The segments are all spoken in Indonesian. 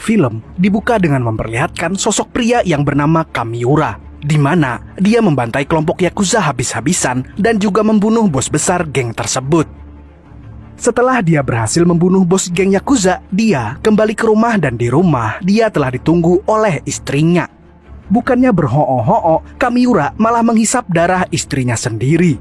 Film dibuka dengan memperlihatkan sosok pria yang bernama Kamiura, di mana dia membantai kelompok Yakuza habis-habisan dan juga membunuh bos besar geng tersebut. Setelah dia berhasil membunuh bos geng Yakuza, dia kembali ke rumah dan di rumah dia telah ditunggu oleh istrinya. Bukannya berhoo-hoo, Kamiura malah menghisap darah istrinya sendiri.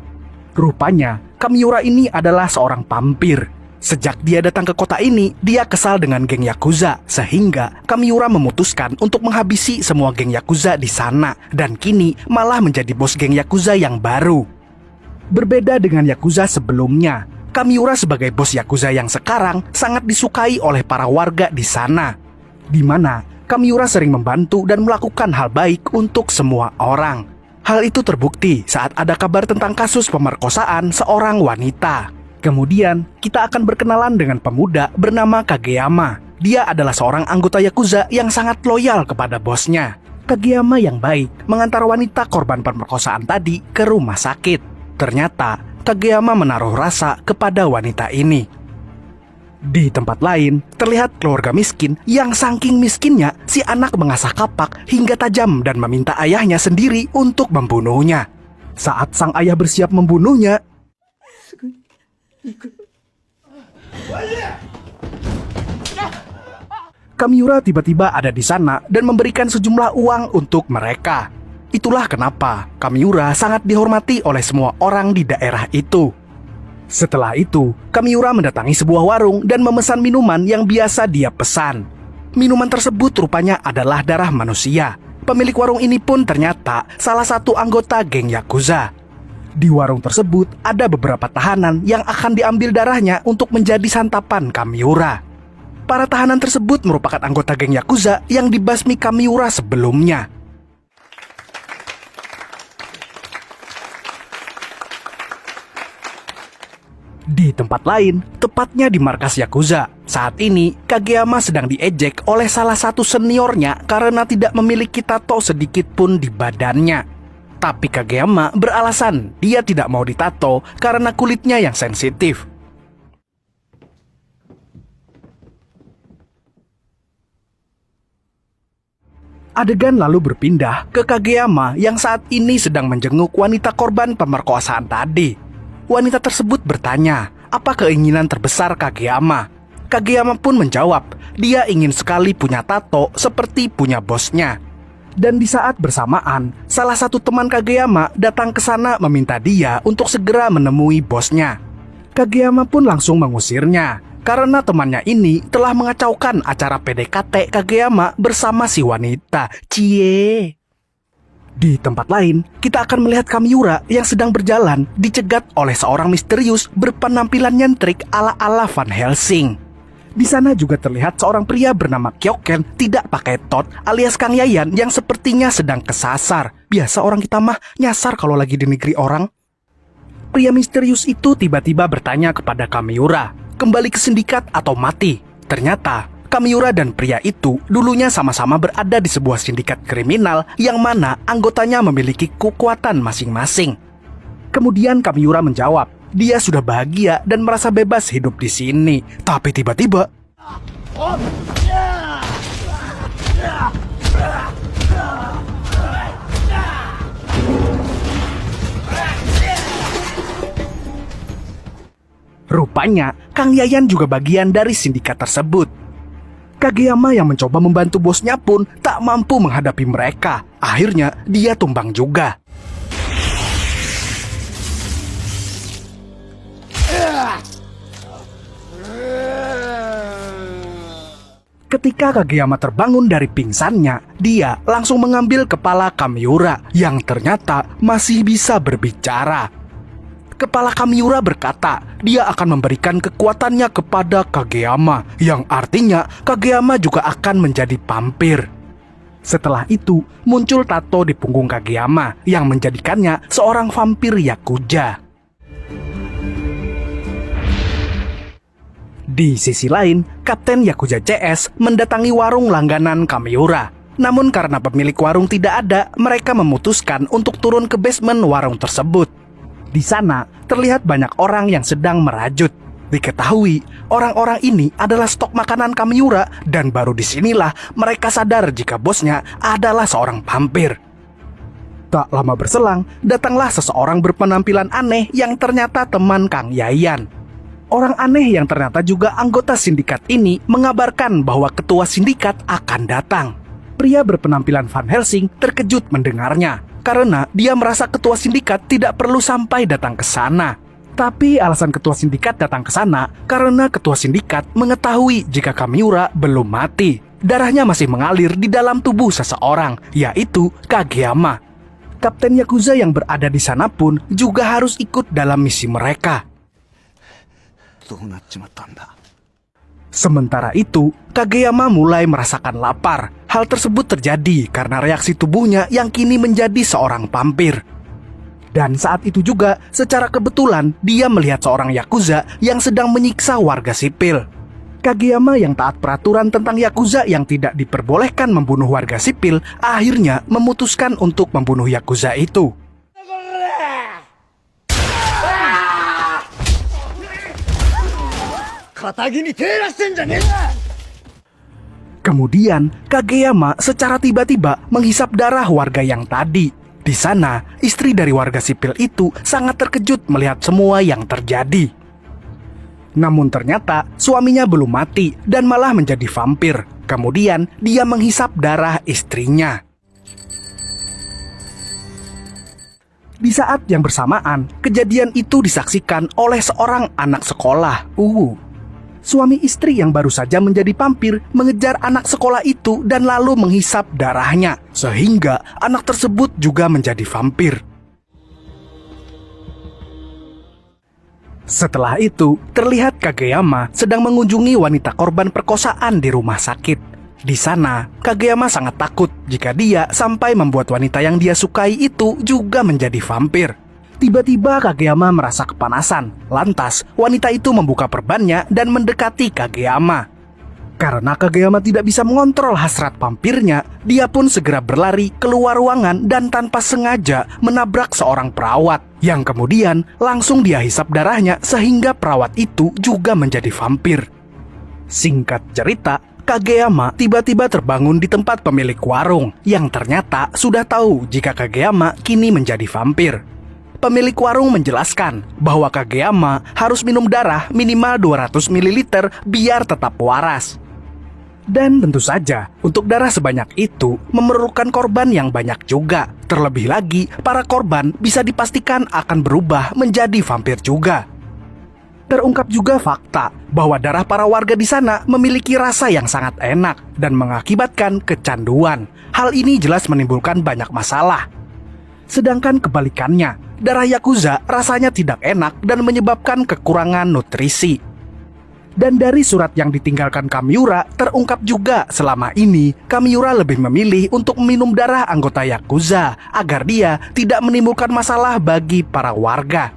Rupanya, Kamiura ini adalah seorang vampir. Sejak dia datang ke kota ini, dia kesal dengan geng Yakuza, sehingga Kamiura memutuskan untuk menghabisi semua geng Yakuza di sana, dan kini malah menjadi bos geng Yakuza yang baru. Berbeda dengan Yakuza sebelumnya, Kamiura sebagai bos Yakuza yang sekarang sangat disukai oleh para warga di sana, di mana Kamiura sering membantu dan melakukan hal baik untuk semua orang. Hal itu terbukti saat ada kabar tentang kasus pemerkosaan seorang wanita. Kemudian, kita akan berkenalan dengan pemuda bernama Kageyama. Dia adalah seorang anggota Yakuza yang sangat loyal kepada bosnya. Kageyama yang baik mengantar wanita korban pemerkosaan tadi ke rumah sakit. Ternyata, Kageyama menaruh rasa kepada wanita ini. Di tempat lain, terlihat keluarga miskin yang saking miskinnya, si anak mengasah kapak hingga tajam dan meminta ayahnya sendiri untuk membunuhnya. Saat sang ayah bersiap membunuhnya, Kamiura tiba-tiba ada di sana dan memberikan sejumlah uang untuk mereka. Itulah kenapa Kamiura sangat dihormati oleh semua orang di daerah itu. Setelah itu, Kamiura mendatangi sebuah warung dan memesan minuman yang biasa dia pesan. Minuman tersebut rupanya adalah darah manusia. Pemilik warung ini pun ternyata salah satu anggota geng Yakuza. Di warung tersebut ada beberapa tahanan yang akan diambil darahnya untuk menjadi santapan Kamiura. Para tahanan tersebut merupakan anggota geng Yakuza yang dibasmi Kamiura sebelumnya. Di tempat lain, tepatnya di markas Yakuza, saat ini Kageyama sedang diejek oleh salah satu seniornya karena tidak memiliki tato sedikit pun di badannya. Tapi Kageyama beralasan dia tidak mau ditato karena kulitnya yang sensitif. Adegan lalu berpindah ke Kageyama yang saat ini sedang menjenguk wanita korban pemerkosaan tadi. Wanita tersebut bertanya, apa keinginan terbesar Kageyama? Kageyama pun menjawab, dia ingin sekali punya tato seperti punya bosnya. Dan di saat bersamaan, salah satu teman Kageyama datang ke sana meminta dia untuk segera menemui bosnya. Kageyama pun langsung mengusirnya, karena temannya ini telah mengacaukan acara PDKT Kageyama bersama si wanita. Cie. Di tempat lain, kita akan melihat Kamiura yang sedang berjalan dicegat oleh seorang misterius berpenampilan nyentrik ala-ala Van Helsing. Di sana juga terlihat seorang pria bernama Kyoken tidak pakai tot alias Kang Yayan yang sepertinya sedang kesasar. Biasa orang kita mah nyasar kalau lagi di negeri orang. Pria misterius itu tiba-tiba bertanya kepada Kamiura, kembali ke sindikat atau mati? Ternyata Kamiura dan pria itu dulunya sama-sama berada di sebuah sindikat kriminal yang mana anggotanya memiliki kekuatan masing-masing. Kemudian Kamiura menjawab, dia sudah bahagia dan merasa bebas hidup di sini. Tapi tiba-tiba rupanya Kang Yayan juga bagian dari sindikat tersebut. Kageyama yang mencoba membantu bosnya pun tak mampu menghadapi mereka. Akhirnya dia tumbang juga. Ketika Kageyama terbangun dari pingsannya, dia langsung mengambil kepala Kamiura yang ternyata masih bisa berbicara. Kepala Kamiura berkata, dia akan memberikan kekuatannya kepada Kageyama, yang artinya Kageyama juga akan menjadi vampir. Setelah itu, muncul tato di punggung Kageyama yang menjadikannya seorang vampir Yakuza. Di sisi lain, Kapten Yakuza CS mendatangi warung langganan Kamiura. Namun karena pemilik warung tidak ada, mereka memutuskan untuk turun ke basement warung tersebut. Di sana, terlihat banyak orang yang sedang merajut. Diketahui, orang-orang ini adalah stok makanan Kamiura dan baru disinilah mereka sadar jika bosnya adalah seorang vampir. Tak lama berselang, datanglah seseorang berpenampilan aneh yang ternyata teman Kang Yayan. Orang aneh yang ternyata juga anggota sindikat ini mengabarkan bahwa ketua sindikat akan datang. Pria berpenampilan Van Helsing terkejut mendengarnya, karena dia merasa ketua sindikat tidak perlu sampai datang ke sana. Tapi alasan ketua sindikat datang ke sana karena ketua sindikat mengetahui jika Kamiura belum mati. Darahnya masih mengalir di dalam tubuh seseorang, yaitu Kageyama. Kapten Yakuza yang berada di sana pun juga harus ikut dalam misi mereka. Sementara itu, Kageyama mulai merasakan lapar. Hal tersebut terjadi karena reaksi tubuhnya yang kini menjadi seorang vampir. Dan saat itu juga, secara kebetulan, dia melihat seorang Yakuza yang sedang menyiksa warga sipil. Kageyama yang taat peraturan tentang Yakuza yang tidak diperbolehkan membunuh warga sipil, akhirnya memutuskan untuk membunuh Yakuza itu. Kemudian, Kageyama secara tiba-tiba menghisap darah warga yang tadi. Di sana, istri dari warga sipil itu sangat terkejut melihat semua yang terjadi. Namun ternyata suaminya belum mati dan malah menjadi vampir. Kemudian dia menghisap darah istrinya. Di saat yang bersamaan, kejadian itu disaksikan oleh seorang anak sekolah. Suami istri yang baru saja menjadi vampir mengejar anak sekolah itu dan lalu menghisap darahnya, sehingga anak tersebut juga menjadi vampir. Setelah itu, terlihat Kageyama sedang mengunjungi wanita korban perkosaan di rumah sakit. Di sana, Kageyama sangat takut jika dia sampai membuat wanita yang dia sukai itu juga menjadi vampir. Tiba-tiba Kageyama merasa kepanasan. Lantas, wanita itu membuka perbannya dan mendekati Kageyama. Karena Kageyama tidak bisa mengontrol hasrat vampirnya, dia pun segera berlari keluar ruangan dan tanpa sengaja menabrak seorang perawat, yang kemudian langsung dia hisap darahnya sehingga perawat itu juga menjadi vampir. Singkat cerita, Kageyama tiba-tiba terbangun di tempat pemilik warung, yang ternyata sudah tahu jika Kageyama kini menjadi vampir. Pemilik warung menjelaskan bahwa Kageyama harus minum darah minimal 200 ml biar tetap waras. Dan tentu saja, untuk darah sebanyak itu memerlukan korban yang banyak juga. Terlebih lagi, para korban bisa dipastikan akan berubah menjadi vampir juga. Terungkap juga fakta bahwa darah para warga di sana memiliki rasa yang sangat enak dan mengakibatkan kecanduan. Hal ini jelas menimbulkan banyak masalah. Sedangkan kebalikannya, darah Yakuza rasanya tidak enak dan menyebabkan kekurangan nutrisi. Dan dari surat yang ditinggalkan Kamiura, terungkap juga selama ini Kamiura lebih memilih untuk minum darah anggota Yakuza agar dia tidak menimbulkan masalah bagi para warga.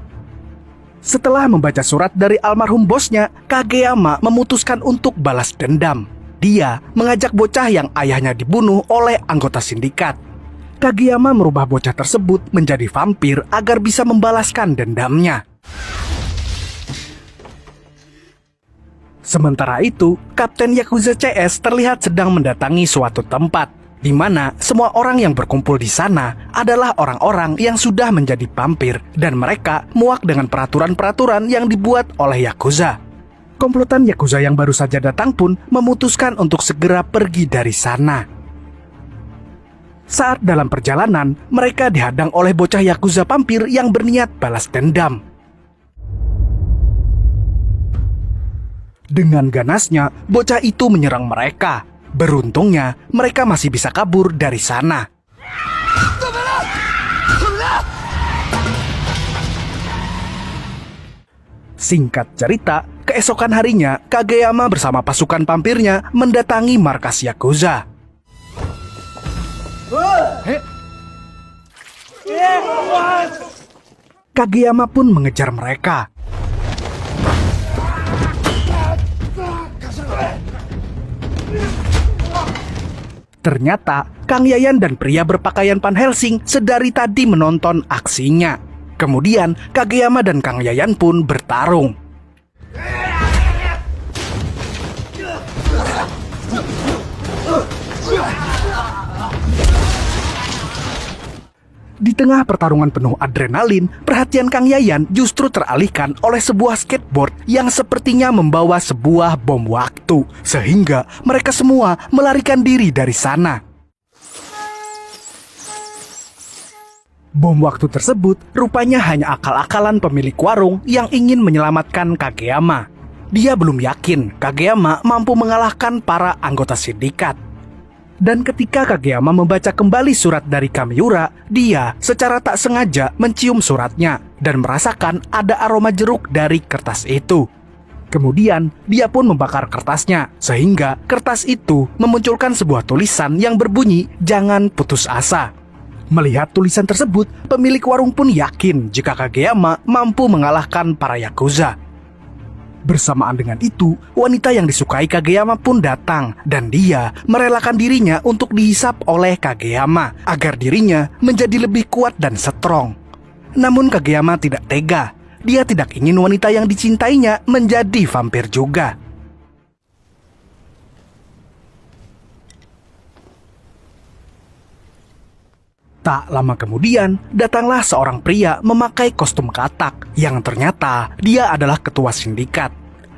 Setelah membaca surat dari almarhum bosnya, Kageyama memutuskan untuk balas dendam. Dia mengajak bocah yang ayahnya dibunuh oleh anggota sindikat. Kageyama merubah bocah tersebut menjadi vampir agar bisa membalaskan dendamnya. Sementara itu, Kapten Yakuza CS terlihat sedang mendatangi suatu tempat, di mana semua orang yang berkumpul di sana adalah orang-orang yang sudah menjadi vampir, dan mereka muak dengan peraturan-peraturan yang dibuat oleh Yakuza. Komplotan Yakuza yang baru saja datang pun memutuskan untuk segera pergi dari sana. Saat dalam perjalanan, mereka dihadang oleh bocah Yakuza vampir yang berniat balas dendam. Dengan ganasnya, bocah itu menyerang mereka. Beruntungnya, mereka masih bisa kabur dari sana. Singkat cerita, keesokan harinya, Kageyama bersama pasukan vampirnya mendatangi markas Yakuza. Kageyama pun mengejar mereka. Ternyata Kang Yayan dan pria berpakaian Van Helsing sedari tadi menonton aksinya. Kemudian Kageyama dan Kang Yayan pun bertarung. Di tengah pertarungan penuh adrenalin, perhatian Kang Yayan justru teralihkan oleh sebuah skateboard yang sepertinya membawa sebuah bom waktu, sehingga mereka semua melarikan diri dari sana. Bom waktu tersebut rupanya hanya akal-akalan pemilik warung yang ingin menyelamatkan Kageyama. Dia belum yakin Kageyama mampu mengalahkan para anggota sindikat. Dan ketika Kageyama membaca kembali surat dari Kamiura, dia secara tak sengaja mencium suratnya dan merasakan ada aroma jeruk dari kertas itu. Kemudian dia pun membakar kertasnya, sehingga kertas itu memunculkan sebuah tulisan yang berbunyi, "Jangan putus asa." Melihat tulisan tersebut, pemilik warung pun yakin jika Kageyama mampu mengalahkan para Yakuza. Bersamaan dengan itu, wanita yang disukai Kageyama pun datang dan dia merelakan dirinya untuk dihisap oleh Kageyama agar dirinya menjadi lebih kuat dan strong. Namun Kageyama tidak tega. Dia tidak ingin wanita yang dicintainya menjadi vampir juga. Tak lama kemudian, datanglah seorang pria memakai kostum katak yang ternyata dia adalah ketua sindikat.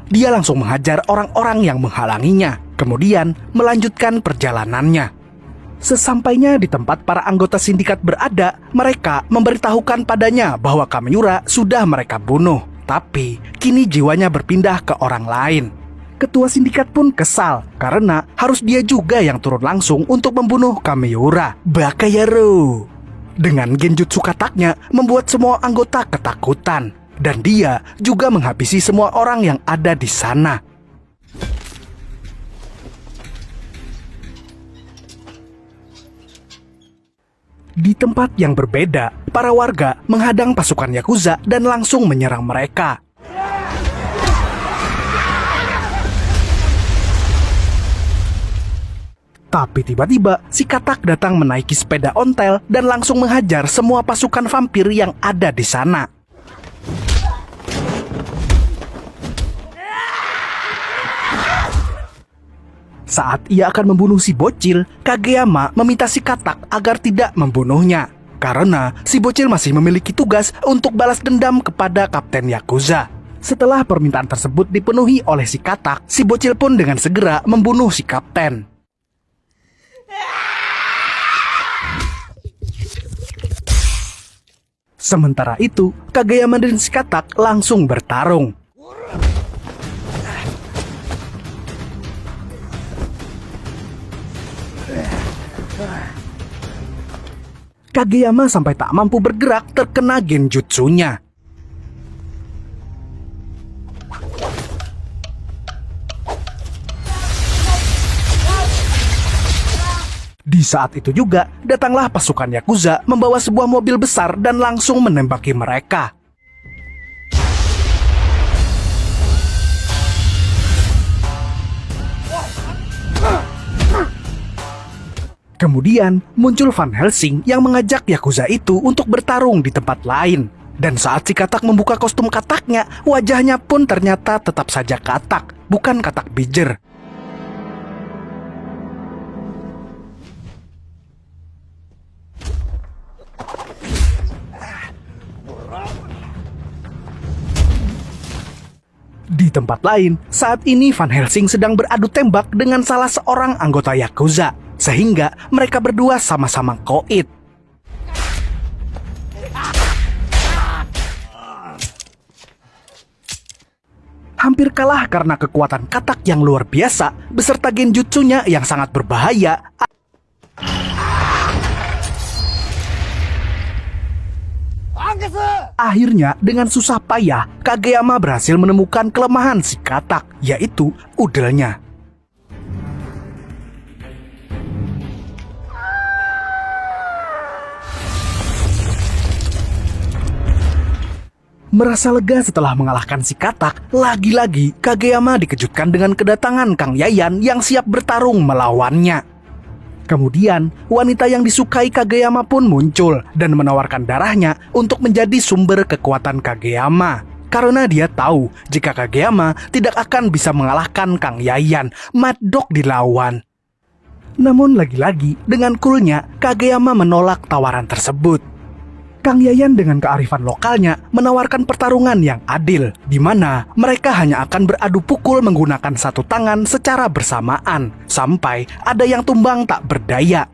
Dia langsung menghajar orang-orang yang menghalanginya, kemudian melanjutkan perjalanannya. Sesampainya di tempat para anggota sindikat berada, mereka memberitahukan padanya bahwa Kamiura sudah mereka bunuh, tapi kini jiwanya berpindah ke orang lain. Ketua sindikat pun kesal karena harus dia juga yang turun langsung untuk membunuh Kamiura. Bakayaru. Dengan genjutsu kataknya membuat semua anggota ketakutan dan dia juga menghabisi semua orang yang ada di sana. Di tempat yang berbeda, para warga menghadang pasukan Yakuza dan langsung menyerang mereka. Tapi tiba-tiba si katak datang menaiki sepeda ontel dan langsung menghajar semua pasukan vampir yang ada di sana. Saat ia akan membunuh si bocil, Kageyama meminta si katak agar tidak membunuhnya karena si bocil masih memiliki tugas untuk balas dendam kepada Kapten Yakuza. Setelah permintaan tersebut dipenuhi oleh si katak, si bocil pun dengan segera membunuh si kapten. Sementara itu, Kageyama dan si katak langsung bertarung. Kageyama sampai tak mampu bergerak terkena genjutsunya. Di saat itu juga, datanglah pasukan Yakuza membawa sebuah mobil besar dan langsung menembaki mereka. Kemudian muncul Van Helsing yang mengajak Yakuza itu untuk bertarung di tempat lain. Dan saat si katak membuka kostum kataknya, wajahnya pun ternyata tetap saja katak, bukan katak bijer. Di tempat lain, saat ini Van Helsing sedang beradu tembak dengan salah seorang anggota Yakuza, sehingga mereka berdua sama-sama koit. Hampir kalah karena kekuatan katak yang luar biasa, beserta genjutsunya yang sangat berbahaya. Akhirnya, dengan susah payah, Kageyama berhasil menemukan kelemahan si katak, yaitu udelnya. Merasa lega setelah mengalahkan si katak, lagi-lagi Kageyama dikejutkan dengan kedatangan Kang Yayan yang siap bertarung melawannya. Kemudian, wanita yang disukai Kageyama pun muncul dan menawarkan darahnya untuk menjadi sumber kekuatan Kageyama. karena dia tahu jika Kageyama tidak akan bisa mengalahkan Kang Yayan. Mad Dog dilawan. Namun lagi-lagi dengan coolnya Kageyama menolak tawaran tersebut. Kang Yayan dengan kearifan lokalnya menawarkan pertarungan yang adil, di mana mereka hanya akan beradu pukul menggunakan satu tangan secara bersamaan, sampai ada yang tumbang tak berdaya.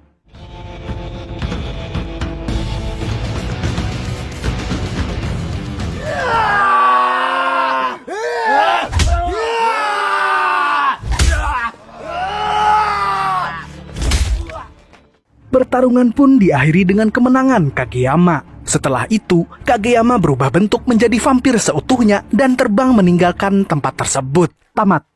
Pertarungan pun diakhiri dengan kemenangan Kageyama. Setelah itu, Kageyama berubah bentuk menjadi vampir seutuhnya dan terbang meninggalkan tempat tersebut. Tamat.